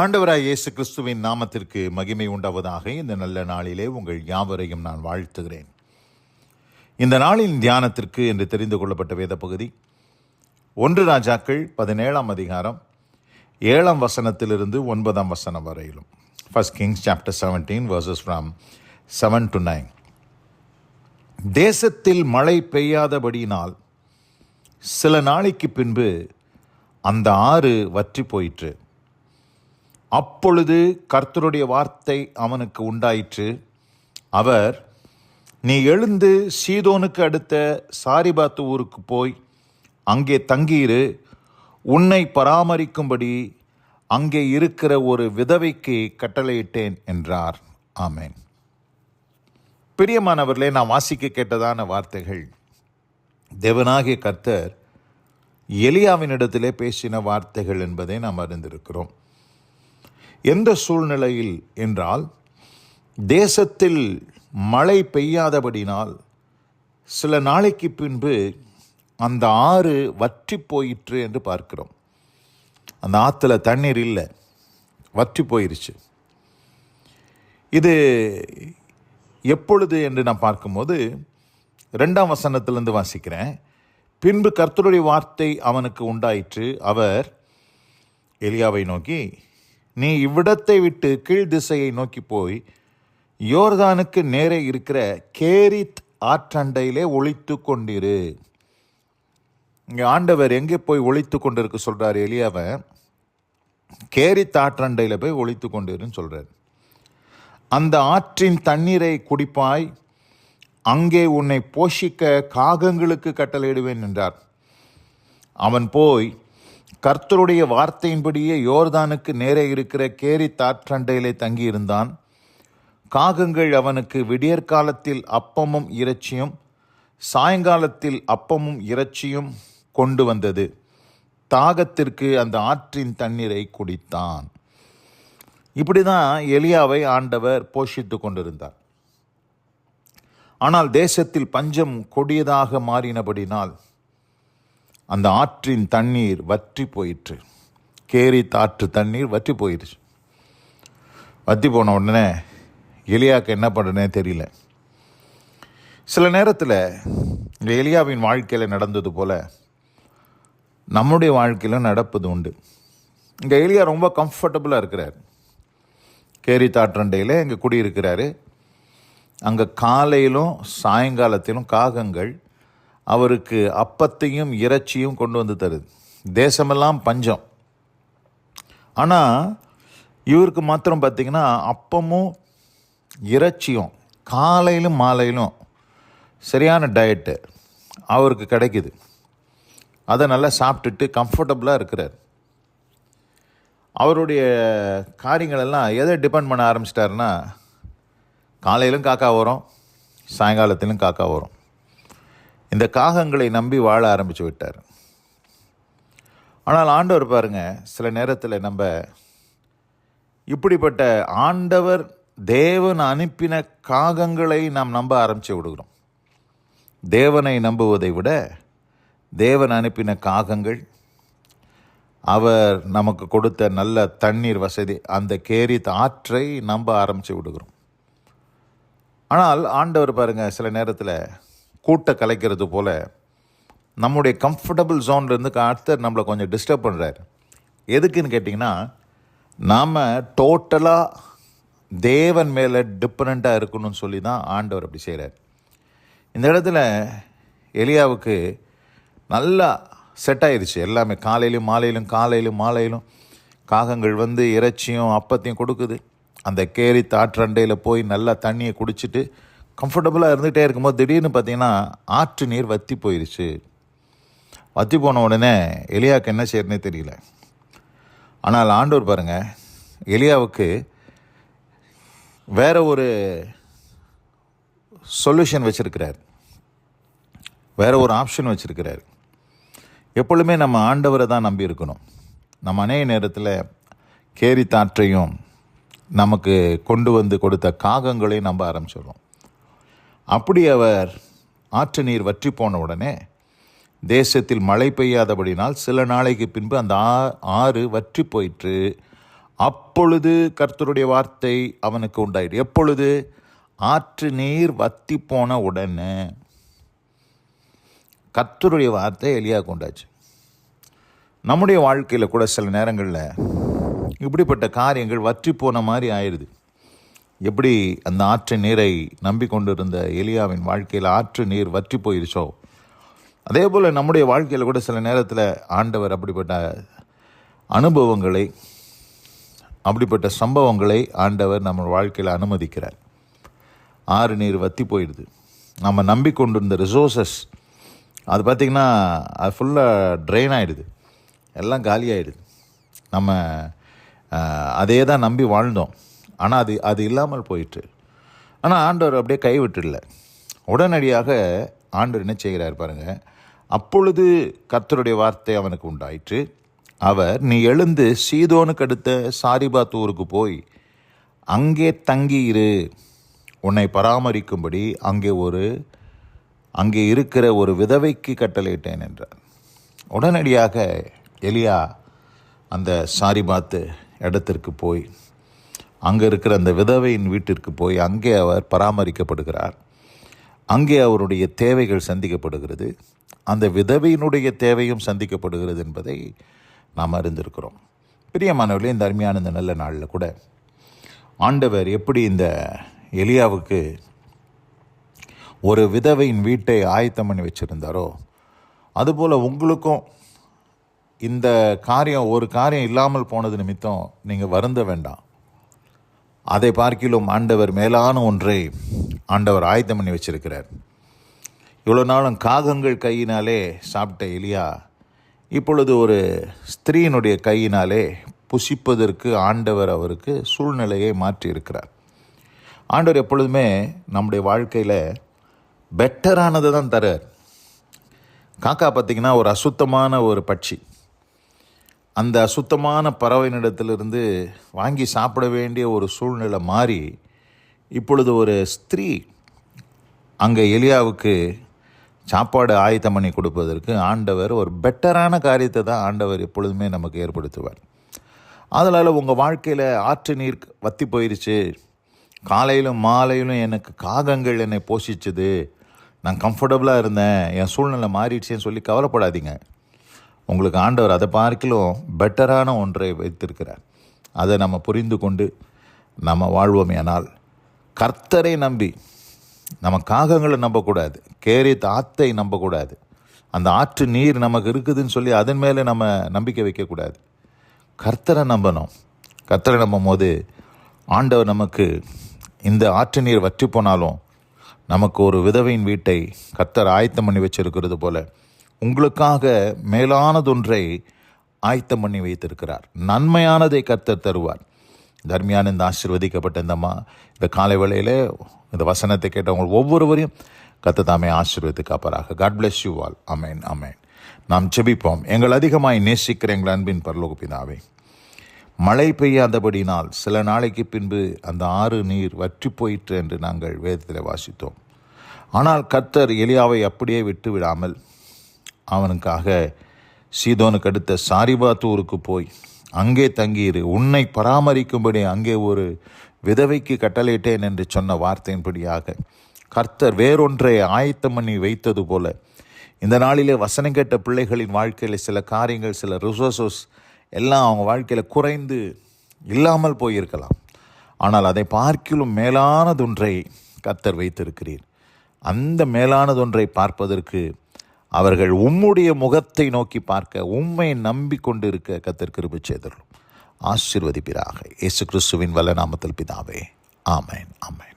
ஆண்டவராய் இயேசு கிறிஸ்துவின் நாமத்திற்கு மகிமை உண்டாவதாக. இந்த நல்ல நாளிலே உங்கள் யாவரையும் நான் வாழ்த்துகிறேன். இந்த நாளின் தியானத்திற்கு என்று தெரிந்து கொள்ளப்பட்ட வேத பகுதி 1 ராஜாக்கள் 17 அதிகாரம் 7 9 வரையிலும். 1 Kings chapter 17 verses from 7 to 9. தேசத்தில் மழை பெய்யாதபடியினால் சில நாளைக்கு பின்பு அந்த ஆறு வற்றி போயிற்று. அப்பொழுது கர்த்தருடைய வார்த்தை அவனுக்கு உண்டாயிற்று. அவர், நீ எழுந்து சீதோனுக்கு அடுத்த சாரிபாத்து ஊருக்கு போய் அங்கே தங்கியிரு, உன்னை பராமரிக்கும்படி அங்கே இருக்கிற ஒரு விதவைக்கு கட்டளையிட்டேன் என்றார். ஆமென். பிரியமானவர்களே, நாம் வாசிக்க கேட்டதான வார்த்தைகள் தேவனாகிய கர்த்தர் எலியாவினிடத்திலே பேசின வார்த்தைகள் என்பதை நாம் அறிந்திருக்கிறோம். எந்த சூழ்நிலையில் என்றால், தேசத்தில் மழை பெய்யாதபடினால் சில நாளைக்கு பின்பு அந்த ஆறு வற்றி போயிற்று என்று பார்க்கிறோம். அந்த ஆற்றுல தண்ணீர் இல்லை, வற்றி போயிருச்சு. இது எப்பொழுது என்று நான் பார்க்கும்போது 2ஆம் வசனத்திலிருந்து வாசிக்கிறேன். பின்பு கர்த்தருடைய வார்த்தை அவனுக்கு உண்டாயிற்று. அவர் எலியாவை நோக்கி, நீ இவ்விடத்தை விட்டு கீழ் திசையை நோக்கி போய் யோர்தானுக்கு நேரே இருக்கிற கேரித் ஆற்றண்டையிலே ஒளித்து கொண்டிரு. இங்கே ஆண்டவர் எங்கே போய் ஒளித்து கொண்டிருக்க சொல்கிறார் எலியாவை? கேரித் ஆற்றண்டையில் போய் ஒளித்து கொண்டிருன்னு சொல்கிறார். அந்த ஆற்றின் தண்ணீரை குடிப்பாய், அங்கே உன்னை போஷிக்க காகங்களுக்கு கட்டளையிடுவேன் என்றார். அவன் போய் கர்த்தருடைய வார்த்தையின்படியே யோர்தானுக்கு நேரே இருக்கிற கேரித் ஆற்றண்டையிலே தங்கியிருந்தான். காகங்கள் அவனுக்கு விடியற்காலத்தில் அப்பமும் இறைச்சியும் சாயங்காலத்தில் அப்பமும் இறைச்சியும் கொண்டு வந்தது. தாகத்திற்கு அந்த ஆற்றின் தண்ணீரை குடித்தான். இப்படி தான் எலியாவை ஆண்டவர் போஷித்து கொண்டிருந்தார். ஆனால் தேசத்தில் பஞ்சம் கொடியதாக மாறினபடினால் அந்த ஆற்றின் தண்ணீர் வற்றி போயிற்று. கேரித் ஆற்று தண்ணீர் வற்றி போயிடுச்சு. வற்றி போன உடனே எலியாவுக்கு என்ன பண்ணுறனே தெரியல. சில நேரத்தில் இந்த எலியாவின் வாழ்க்கையில் நடந்தது போல் நம்முடைய வாழ்க்கையிலும் நடப்பது உண்டு. இங்கே எலியா ரொம்ப கம்ஃபர்டபுளாக இருக்கிறார். கேரித் ஆற்றண்டையில் இங்கே குடியிருக்கிறாரு. அங்கே காலையிலும் சாயங்காலத்திலும் காகங்கள் அவருக்கு அப்பத்தையும் இறைச்சியும் கொண்டு வந்து தருது. தேசமெல்லாம் பஞ்சம். ஆனால் இவருக்கு மாத்திரம் பார்த்திங்கன்னா அப்பமும் இறைச்சியும் காலையிலும் மாலையிலும் சரியான டயட்டு அவருக்கு கிடைக்குது. அதை நல்லா சாப்பிட்டுட்டு கம்ஃபர்டபுளாக இருக்கிறார். அவருடைய காரியங்களெல்லாம் எதை டிபெண்ட் பண்ண ஆரம்பிச்சிட்டாருன்னா, காலையிலும் காக்கா வரும், சாயங்காலத்திலும் காக்கா வரும். இந்த காகங்களை நம்பி வாழ ஆரம்பித்து விட்டார். ஆனால் ஆண்டவர் பாருங்கள், சில நேரத்தில் நம்ம இப்படிப்பட்ட ஆண்டவர் தேவன் அனுப்பின காகங்களை நாம் நம்ப ஆரம்பித்து விடுகிறோம். தேவனை நம்புவதை விட தேவன் அனுப்பின காகங்கள், அவர் நமக்கு கொடுத்த நல்ல தண்ணீர் வசதி, அந்த கேரித் ஆற்றை நம்ப ஆரம்பித்து விடுகிறோம். ஆனால் ஆண்டவர் பாருங்கள், சில நேரத்தில் கூட்டை கலைக்கிறது போல் நம்முடைய கம்ஃபர்டபுள் ஜோன்லேருந்து கர்த்தர் நம்மளை கொஞ்சம் டிஸ்டர்ப் பண்ணுறாரு. எதுக்குன்னு கேட்டிங்கன்னா, நாம் டோட்டலாக தேவன் மேலே டிஃப்ரெண்ட்டாக இருக்கணும்னு சொல்லி தான் ஆண்டவர் அப்படி செய்கிறார். இந்த இடத்துல எலியாவுக்கு நல்லா செட் ஆயிடுச்சு. எல்லாமே காலையிலும் மாலையிலும் காகங்கள் வந்து இறைச்சியும் அப்பத்தையும் கொடுக்குது. அந்த கேரித் ஆற்றண்டையில் போய் நல்லா தண்ணியை குடிச்சிட்டு கம்ஃபர்டபுளாக இருந்துகிட்டே இருக்கும்போது திடீர்னு பார்த்திங்கன்னா ஆற்று நீர் வற்றி போயிடுச்சு. வற்றி போன உடனே எலியாவுக்கு என்ன செய்யறதுனே தெரியல. ஆனால் ஆண்டவர் பாருங்கள், எலியாவுக்கு வேற ஒரு சொல்யூஷன் வச்சுருக்கிறார், வேற ஒரு ஆப்ஷன் வச்சுருக்கிறார். எப்பொழுதுமே நம்ம ஆண்டவரை தான் நம்பி இருக்கணும். நம்ம அநேக நேரத்தில் கேரித் ஆற்றையும் நமக்கு கொண்டு வந்து கொடுத்த காகங்களையும் நம்ப ஆரம்பிச்சிடுறோம். அப்படி அவர் ஆற்று நீர் வற்றி போன உடனே தேசத்தில் மழை பெய்யாதபடினால் சில நாளைக்கு பின்பு அந்த ஆறு வற்றி போயிற்று. அப்பொழுது கர்த்தருடைய வார்த்தை அவனுக்கு உண்டாயிற்று. எப்பொழுது? ஆற்று நீர் வத்தி போன உடனே கர்த்தருடைய வார்த்தை எலியாவுக்கு உண்டாச்சு. நம்முடைய வாழ்க்கையில் கூட சில நேரங்களில் இப்படிப்பட்ட காரியங்கள் வற்றி போன மாதிரி ஆயிடுது. எப்படி அந்த ஆற்று நீரை நம்பிக்கொண்டிருந்த எலியாவின் வாழ்க்கையில் ஆற்று நீர் வற்றி போயிருச்சோ, அதே போல் நம்முடைய வாழ்க்கையில் கூட சில நேரத்தில் ஆண்டவர் அப்படிப்பட்ட அனுபவங்களை, அப்படிப்பட்ட சம்பவங்களை ஆண்டவர் நம்ம வாழ்க்கையில் அனுமதிக்கிறார். ஆறு நீர் வற்றி போயிடுது. நம்ம நம்பிக்கொண்டிருந்த ரிசோர்ஸஸ் அது பார்த்திங்கன்னா அது ஃபுல்லாக ட்ரெயின் ஆகிடுது, எல்லாம் காலியாகிடுது. நம்ம அதே தான் நம்பி வாழ்ந்தோம், ஆனால் அது இல்லாமல் போயிட்டு. ஆனால் ஆண்டவர் அப்படியே கைவிட்டுடல. உடனடியாக ஆண்டவர் என்ன செய்கிறார் பாருங்கள். அப்பொழுது கர்த்தருடைய வார்த்தை அவனுக்கு உண்டாயிற்று. அவர், நீ எழுந்து சீதோனுக்கு அடுத்த சாரிபாத் ஊருக்கு போய் அங்கே தங்கியிரு, உன்னை பராமரிக்கும்படி அங்கே இருக்கிற ஒரு விதவைக்கு கட்டளையிட்டேன் என்றார். உடனடியாக எலியா அந்த சாரிபாத்து இடத்திற்கு போய் அங்கே இருக்கிற அந்த விதவையின் வீட்டிற்கு போய் அங்கே அவர் பராமரிக்கப்படுகிறார். அங்கே அவருடைய தேவைகள் சந்திக்கப்படுகிறது. அந்த விதவையினுடைய தேவையும் சந்திக்கப்படுகிறது என்பதை நாம் அறிந்திருக்கிறோம். பிரியமானவர்களே, இந்த அருமையான இந்த நல்ல நாளில் கூட ஆண்டவர் எப்படி இந்த எலியாவுக்கு ஒரு விதவையின் வீட்டை ஆயத்தம் பண்ணி வச்சுருந்தாரோ, அதுபோல் உங்களுக்கும் இந்த ஒரு காரியம் இல்லாமல் போனது நிமித்தம் நீங்கள் வருந்த வேண்டாம். அதை பார்க்கிலும் ஆண்டவர் மேலான ஒன்றை ஆண்டவர் ஆயத்தம் பண்ணி வச்சிருக்கிறார். இவ்வளோ நாளும் காகங்கள் கையினாலே சாப்பிட்ட எலியா இப்பொழுது ஒரு ஸ்திரீயினுடைய கையினாலே புசிப்பதற்கு ஆண்டவர் அவருக்கு சூழ்நிலையை மாற்றி இருக்கிறார். ஆண்டவர் எப்பொழுதுமே நம்முடைய வாழ்க்கையில் பெட்டரானது தான் தரார். காக்கா பார்த்திங்கன்னா ஒரு அசுத்தமான ஒரு பட்சி. அந்த அசுத்தமான பறவையினிடத்திலிருந்து வாங்கி சாப்பிட வேண்டிய ஒரு சூழ்நிலை மாறி இப்பொழுது ஒரு ஸ்திரீ அங்கே எலியாவுக்கு சாப்பாடு ஆயத்தம் பண்ணி கொடுப்பதற்கு ஆண்டவர் ஒரு பெட்டரான காரியத்தை தான் ஆண்டவர் எப்பொழுதுமே நமக்கு ஏற்படுத்துவார். அதனால் உங்கள் வாழ்க்கையில் ஆற்று நீர் வற்றி போயிடுச்சு, காலையிலும் மாலையிலும் எனக்கு காகங்கள் என்னை போஷிச்சுது, நான் கம்ஃபர்டபுளாக இருந்தேன், என் சூழ்நிலை மாறிடுச்சேன்னு சொல்லி கவலைப்படாதீங்க. உங்களுக்கு ஆண்டவர் அதை பார்க்கலும் பெட்டரான ஒன்றை வைத்திருக்கிறார். அதை நம்ம புரிந்து கொண்டு நம்ம வாழ்வோமேனால், கர்த்தரை நம்பி நம்ம காகங்களை நம்பக்கூடாது, கேரித் ஆத்தை நம்பக்கூடாது, அந்த ஆற்று நீர் நமக்கு இருக்குதுன்னு சொல்லி அதன் மேலே நம்ம நம்பிக்கை வைக்கக்கூடாது. கர்த்தரை நம்பணும். கர்த்தரை நம்பும் போது ஆண்டவர் நமக்கு இந்த ஆற்று நீர் வற்றி போனாலும் நமக்கு ஒரு விதவையின் வீட்டை கர்த்தர் ஆயத்தம் பண்ணி வச்சிருக்கிறது போல உங்களுக்காக மேலானதொன்றை ஆயத்தம் பண்ணி வைத்திருக்கிறார். நன்மையானதை கர்த்தர் தருவார். தர்மியான இந்த ஆசீர்வதிக்கப்பட்ட இந்த காலை வேளையில் இந்த வசனத்தை கேட்டவங்க ஒவ்வொருவரையும் கர்த்தர் தாமே ஆசீர்வதித்து காப்பாராக. God bless you all. அமேன், அமேன். நாம் ஜெபிப்போம். எங்கள் அதிகமாய் நேசிக்கிற எங்கள் அன்பின் பரலோக பிதாவே, மழை பெய்யாதபடினால் சில நாளைக்கு பின்பு அந்த ஆறு நீர் வற்றி போயிற்று என்று நாங்கள் வேதத்தில் வாசித்தோம். ஆனால் கர்த்தர் எலியாவை அப்படியே விட்டு விடாமல் அவனுக்காக சீதோனுக்கு அடுத்த சாரிபாத் ஊருக்கு போய் அங்கே தங்கியிரு, உன்னை பராமரிக்கும்படி அங்கே ஒரு விதவைக்கு கட்டளையிட்டேன் என்று சொன்ன வார்த்தையின்படியாக கர்த்தர் வேறொன்றை ஆயத்தம் பண்ணி வைத்தது போல இந்த நாளிலே வசனம் கேட்ட பிள்ளைகளின் வாழ்க்கையில் சில காரியங்கள், சில ரிசோர்ஸஸ் எல்லாம் அவங்க வாழ்க்கையில் குறைந்து இல்லாமல் போயிருக்கலாம். ஆனால் அதை பார்க்கிலும் மேலானதொன்றை கர்த்தர் வைத்திருக்கிறீர். அந்த மேலானதொன்றை பார்ப்பதற்கு அவர்கள் உம்முடைய முகத்தை நோக்கி பார்க்க, உம்மை நம்பிக்கொண்டு இருக்க கர்த்தர் கிருபை செய்தருளும். ஆசீர்வதிப்பீராக. இயேசு கிறிஸ்துவின் வல்ல நாமத்தில் பிதாவே. ஆமென், ஆமென்.